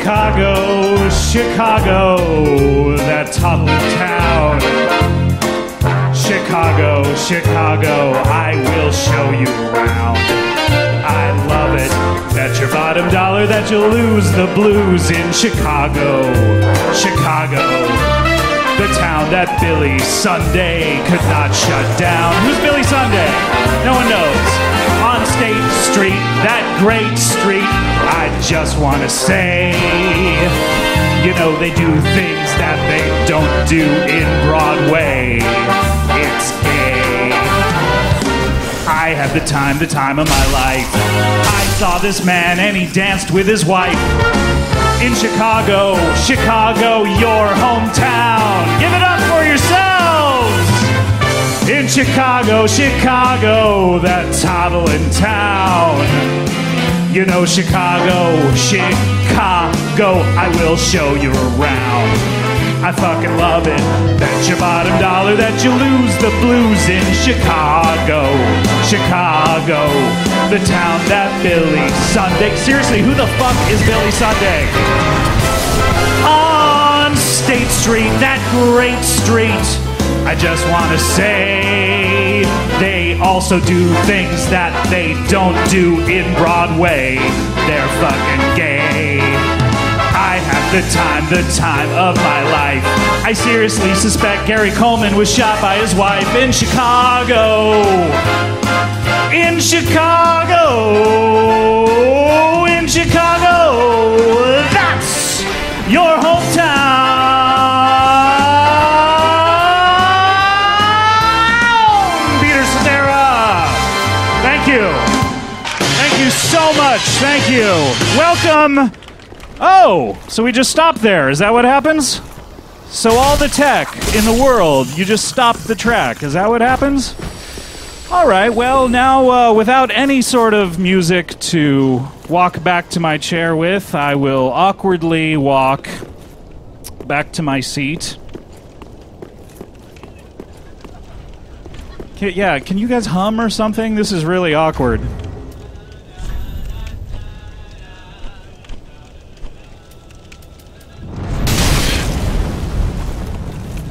Chicago, Chicago, that toddler town. Chicago, Chicago, I will show you around. I love it, bet your bottom dollar that you'll lose the blues in Chicago, Chicago. The town that Billy Sunday could not shut down. Who's Billy Sunday? No one knows. On State Street, that great street, I just want to say, you know, they do things that they don't do in Broadway. It's gay. I had the time of my life. I saw this man and he danced with his wife. In Chicago, Chicago, your hometown. Give it up for yourselves! In Chicago, Chicago, that toddling town. You know Chicago, Chicago, I will show you around. I fucking love it. Bet your bottom dollar that you lose the blues in Chicago, Chicago, the town that Billy Sunday. Seriously, who the fuck is Billy Sunday? On State Street, that great street, I just want to say they also do things that they don't do in Broadway. They're fucking gay. I had the time of my life. I seriously suspect Gary Coleman was shot by his wife in Chicago. In Chicago. In Chicago. That's your hometown. Peter Cetera. Thank you. Thank you so much. Thank you. Welcome. Oh, so we just stopped there. Is that what happens? So all the tech in the world, you just stop the track. Is that what happens? All right, well, now without any sort of music to walk back to my chair with, I will awkwardly walk back to my seat. Can you guys hum or something? This is really awkward.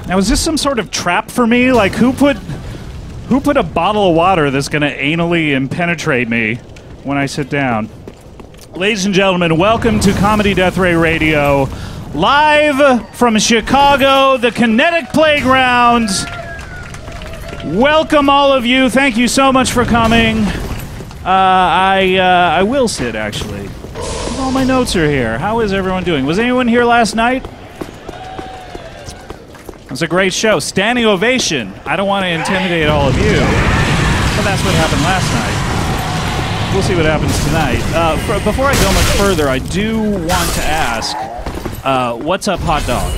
Now, is this some sort of trap for me? Like, who put a bottle of water that's going to anally impenetrate me when I sit down? Ladies and gentlemen, welcome to Comedy Death Ray Radio, live from Chicago, the Kinetic Playground. Welcome, all of you. Thank you so much for coming. I will sit, actually. All my notes are here. How is everyone doing? Was anyone here last night? It was a great show. Standing ovation. I don't want to intimidate all of you, but that's what happened last night. We'll see what happens tonight. Before I go much further, I do want to ask, what's up, hot dog?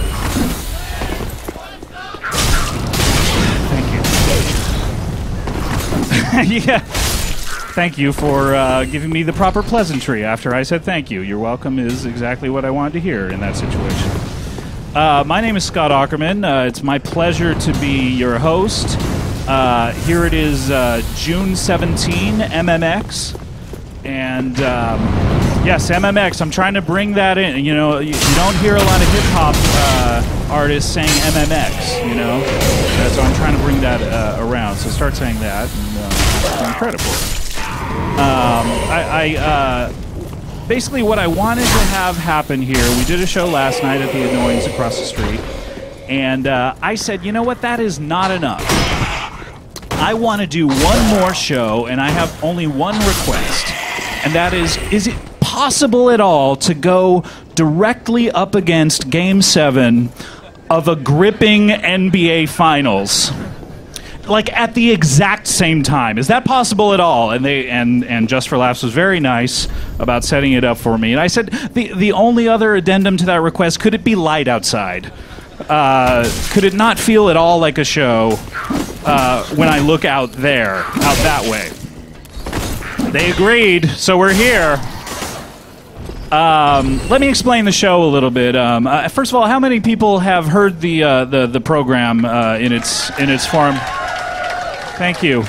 Thank you. Yeah. Thank you for giving me the proper pleasantry after I said thank you. You're welcome is exactly what I wanted to hear in that situation. My name is Scott Aukerman. It's my pleasure to be your host. Here it is, June 17, MMX. And yes, MMX, I'm trying to bring that in. You know, you don't hear a lot of hip-hop artists saying MMX, you know? So I'm trying to bring that around. So start saying that, and it's incredible. Basically, what I wanted to have happen here, we did a show last night at the Annoyance across the street, and I said, you know what, that is not enough. I want to do one more show, and I have only one request, and that is it possible at all to go directly up against Game 7 of a gripping NBA Finals? Like at the exact same time. Is that possible at all? And they and Just for Laughs was very nice about setting it up for me. And I said the only other addendum to that request, could it be light outside? Could it not feel at all like a show when I look out there, out that way? They agreed, so we're here. Let me explain the show a little bit. First of all, how many people have heard the program in its form? Thank you.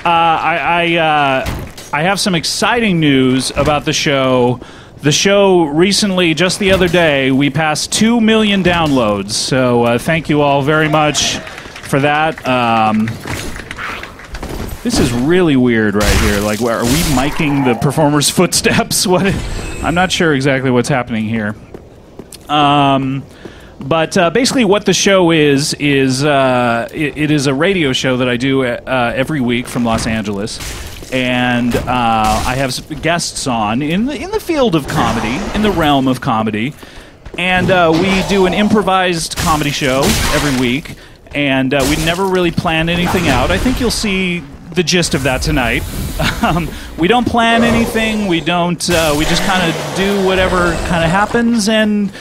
I have some exciting news about the show The show recently, just the other day, we passed 2 million downloads. So thank you all very much for that. This is really weird right here. Like, are we miking the performer's footsteps? What? I'm not sure exactly what's happening here. But basically what the show is it is a radio show that I do every week from Los Angeles. And I have guests on in the field of comedy, in the realm of comedy. And we do an improvised comedy show every week. And we never really plan anything out. I think you'll see the gist of that tonight. We don't plan anything. We don't. We just kind of do whatever kind of happens, and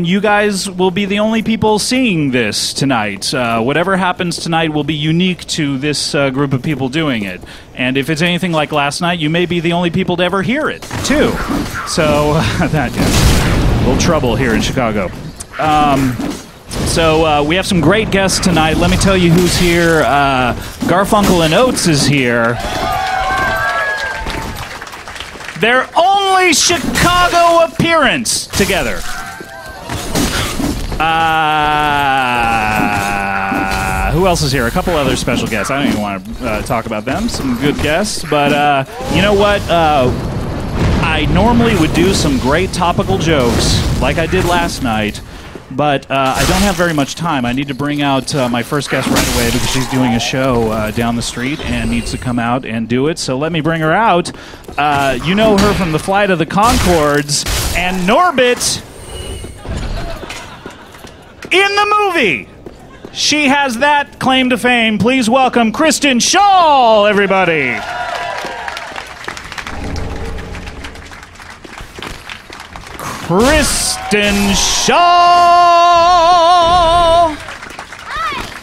you guys will be the only people seeing this tonight. Whatever happens tonight will be unique to this group of people doing it. And if it's anything like last night, you may be the only people to ever hear it, too. So, a little trouble here in Chicago. So we have some great guests tonight. Let me tell you who's here. Garfunkel and Oates is here. Their only Chicago appearance together. Who else is here? A couple other special guests. I don't even want to talk about them. Some good guests. But you know what? I normally would do some great topical jokes like I did last night. But I don't have very much time. I need to bring out my first guest right away because she's doing a show down the street and needs to come out and do it. So let me bring her out. You know her from the Flight of the Conchords and Norbit in the movie. She has that claim to fame. Please welcome Kristen Schaal, everybody. Kristen Schaal!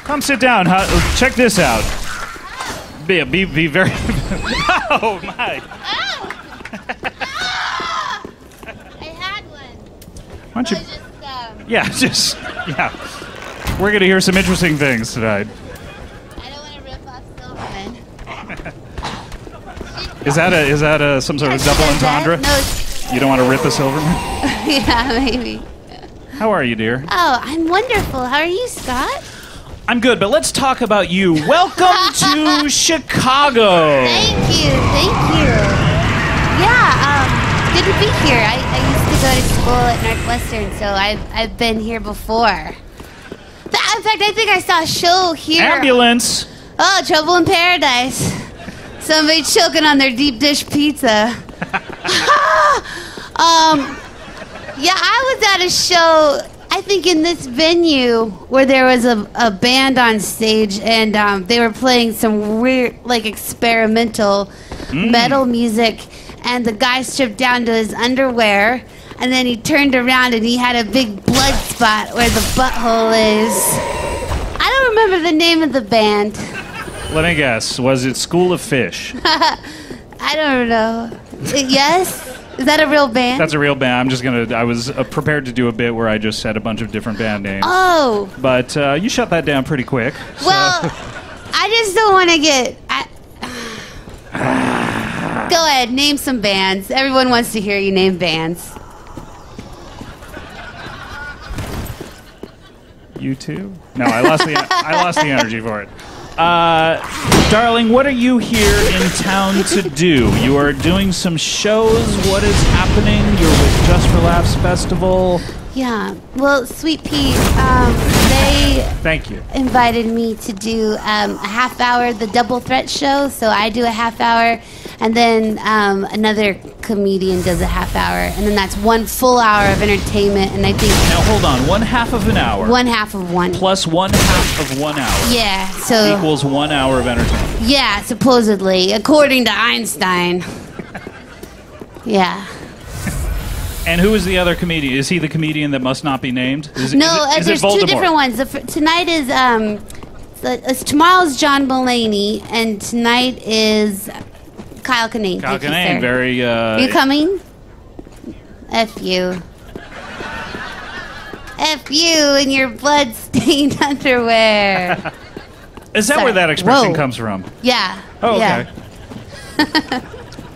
Come sit down. Check this out. Be very... Oh, my. Oh! I had one. Why don't you... Yeah. We're going to hear some interesting things tonight. I don't want to rip off Silverman. Is that some sort of double entendre? No, you don't want to rip a Silverman? yeah, maybe. How are you, dear? Oh, I'm wonderful. How are you, Scott? I'm good, but let's talk about you. Welcome to Chicago. Thank you. Yeah, good to be here. I used to go to school at Northwestern, so I've been here before. In fact, I think I saw a show here. Ambulance. Oh, Trouble in Paradise. Somebody choking on their deep dish pizza. Yeah, I was at a show, I think in this venue, where there was a band on stage, and they were playing some weird, like, experimental metal music, and the guy stripped down to his underwear, and then he turned around and he had a big blood spot where the butthole is. I don't remember the name of the band. Let me guess. Was it School of Fish? I don't know. Yes? Is that a real band? That's a real band. I was prepared to do a bit where I just said a bunch of different band names. Oh. But you shut that down pretty quick. Well, I just don't want to get... Go ahead, name some bands. Everyone wants to hear you name bands. U2? No, I lost the energy for it. Darling, what are you here in town to do? You are doing some shows. What is happening? You're with Just for Laughs Festival. Yeah. Well, Sweet Pea, they Thank you. invited me to do a half hour, the Double Threat show. So I do a half hour, and then another comedian does a half hour, and then that's 1 full hour of entertainment. And I think Now hold on. 1/2 of an hour. 1/2 of one. Plus 1/2 of 1 hour. Yeah. So Equals 1 hour of entertainment. yeah, supposedly, according to Einstein. Yeah. And who is the other comedian? Is he the comedian that must not be named? Is No, it there's Voldemort? two different ones. Tonight is tomorrow's John Mulaney, and tonight is Kyle Kinane. Kyle Thank you, Kinane, sir. very... You coming? F you. F you in your blood-stained underwear. Is that Sorry. where that expression Whoa. comes from? Yeah. Oh, okay. Yeah.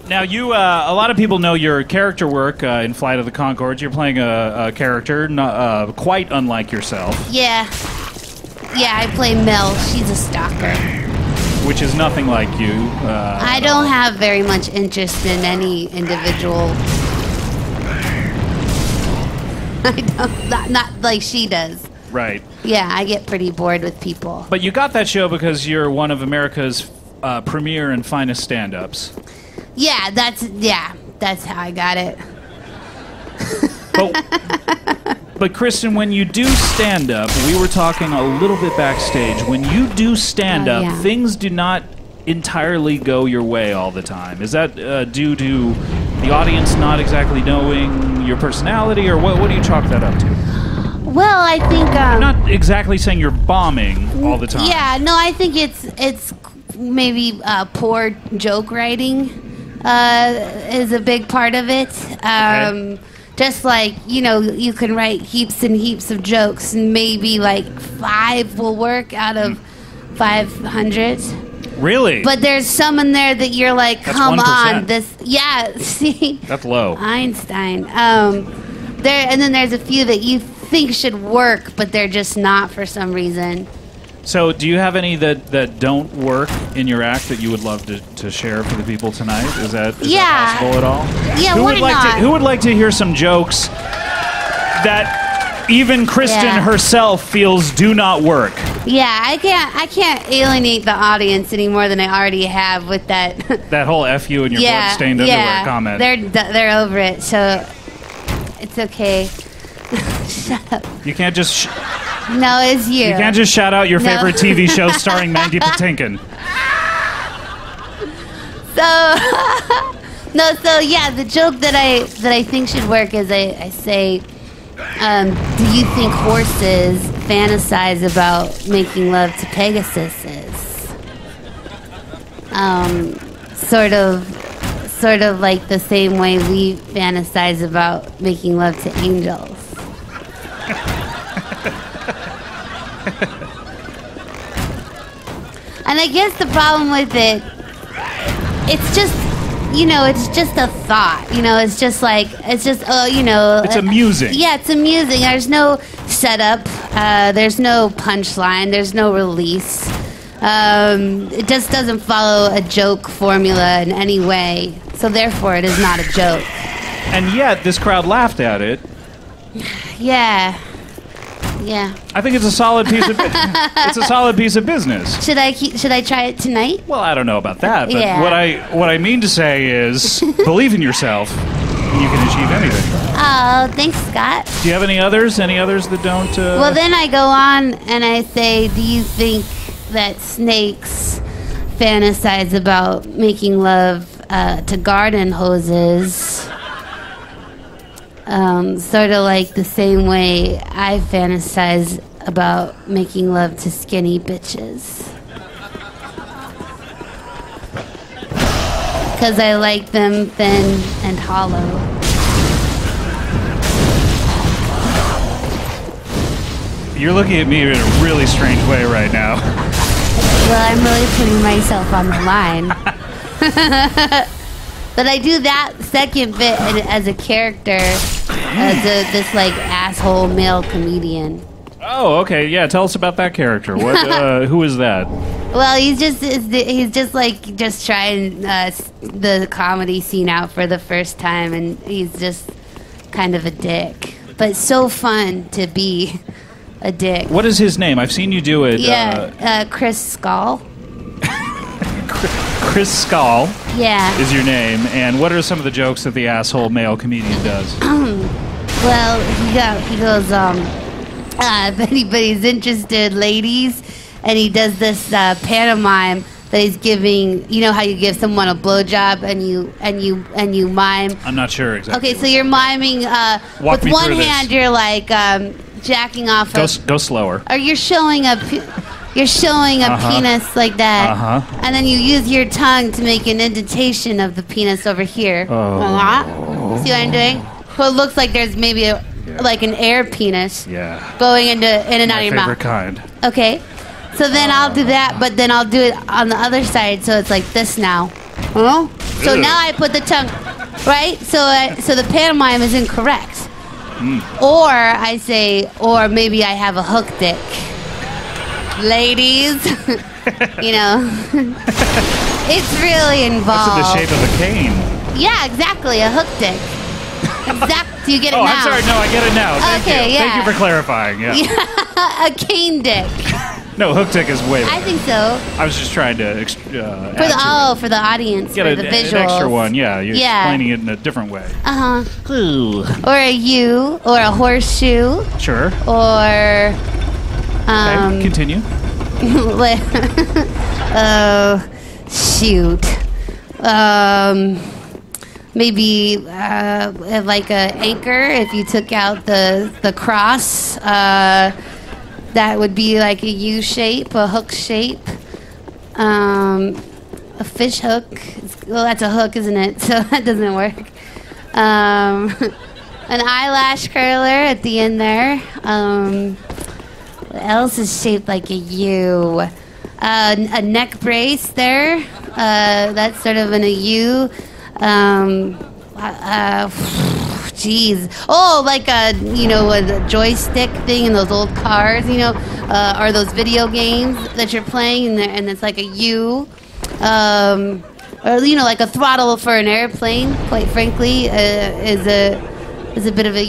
Now, you, a lot of people know your character work in Flight of the Conchords. You're playing a character quite unlike yourself. Yeah. Yeah, I play Mel. She's a stalker. Which is nothing like you. I don't have very much interest in any individual. I don't, not like she does. Right. Yeah, I get pretty bored with people. But you got that show because you're one of America's premier and finest stand-ups. Yeah, that's how I got it. But Kristen, when you do stand-up, we were talking a little bit backstage. When you do stand-up, yeah. things do not entirely go your way all the time. Is that due to the audience not exactly knowing your personality, or what do you chalk that up to? Well, I think I'm not exactly saying you're bombing all the time. Yeah, no, I think it's maybe poor joke writing is a big part of it. Okay. Just like, you can write heaps and heaps of jokes, and maybe like 5 will work out of 500. Really? But there's some in there that you're like, That's come 1%. on, yeah, see? That's low. Einstein. And then there's a few that you think should work, but they're just not for some reason. So do you have any that don't work in your act that you would love to share for the people tonight? Is that possible at all? Yeah, why not? Who would like to hear some jokes that even Kristen herself feels do not work? Yeah, I can't alienate the audience any more than I already have with that. That whole F you and your blood-stained underwear comment. They're over it, so it's okay. Shut up. You can't just... No, it's you. You can't just shout out your favorite TV show starring Mandy Patinkin. So yeah, the joke that I think should work is I say, do you think horses fantasize about making love to Pegasuses? Sort of like the same way we fantasize about making love to angels. And I guess the problem with it, it's just a thought. It's amusing. Yeah, it's amusing. There's no setup. There's no punchline. There's no release. It just doesn't follow a joke formula in any way. So therefore, it is not a joke. And yet, this crowd laughed at it. Yeah. Yeah. I think it's a solid piece of it's a solid piece of business. Should I try it tonight? Well, I don't know about that, but Yeah. what I mean to say is believe in yourself and you can achieve anything. Oh, thanks, Scott. Do you have any others? Any others that don't Well, then I go on and I say, do you think that snakes fantasize about making love to garden hoses? Sort of like the same way I fantasize about making love to skinny bitches. Because I like them thin and hollow. You're looking at me in a really strange way right now. Well, I'm really putting myself on the line. But I do that second bit as a character, as this like asshole male comedian. Oh, okay. Yeah, tell us about that character. What? Who is that? Well, he's just trying the comedy scene out for the first time, and he's just kind of a dick. But it's so fun to be a dick. What is his name? I've seen you do it. Yeah, Chris Skull. Chris Skull. Yeah. Is your name, and what are some of the jokes that the asshole male comedian does? Well, he goes, if anybody's interested, ladies, and he does this pantomime that he's giving. You know how you give someone a blowjob and you mime. I'm not sure exactly. Okay, so you're miming Walk with me one through this. hand. You're like jacking off. Go slower. Or you're showing a penis like that, and then you use your tongue to make an indentation of the penis over here. Oh. See what I'm doing? So it looks like there's maybe like an air penis Yeah. going in and out of your My favorite mouth. kind. Okay. So then I'll do that, but then I'll do it on the other side, so it's like this now. Huh? So Ugh. now I put the tongue, right? So the pantomime is incorrect. Or I say, or maybe I have a hook dick. Ladies, you know, it's really involved. What's in the shape of a cane? Yeah, exactly, a hook dick. Do you get it Oh, now? I'm sorry. No, I get it now. Thank Okay, you. Thank yeah. you for clarifying. Yeah. A cane dick. No, hook dick is way. I think so. I was just trying to For the audience, get for the an visuals. extra one. Yeah, you're Yeah. explaining it in a different way. Ooh. Or a U, or a horseshoe, Sure. or Okay, continue. oh, shoot. Maybe like a anchor. If you took out the cross, that would be like a U shape, a hook shape. A fish hook. Well, that's a hook, isn't it? So that doesn't work. An eyelash curler at the end there. What else is shaped like a U? A neck brace there. That's sort of in a U. Jeez. Oh, like a joystick thing in those old cars, or those video games that you're playing, and it's like a U. Or like a throttle for an airplane. Quite frankly, is a bit of a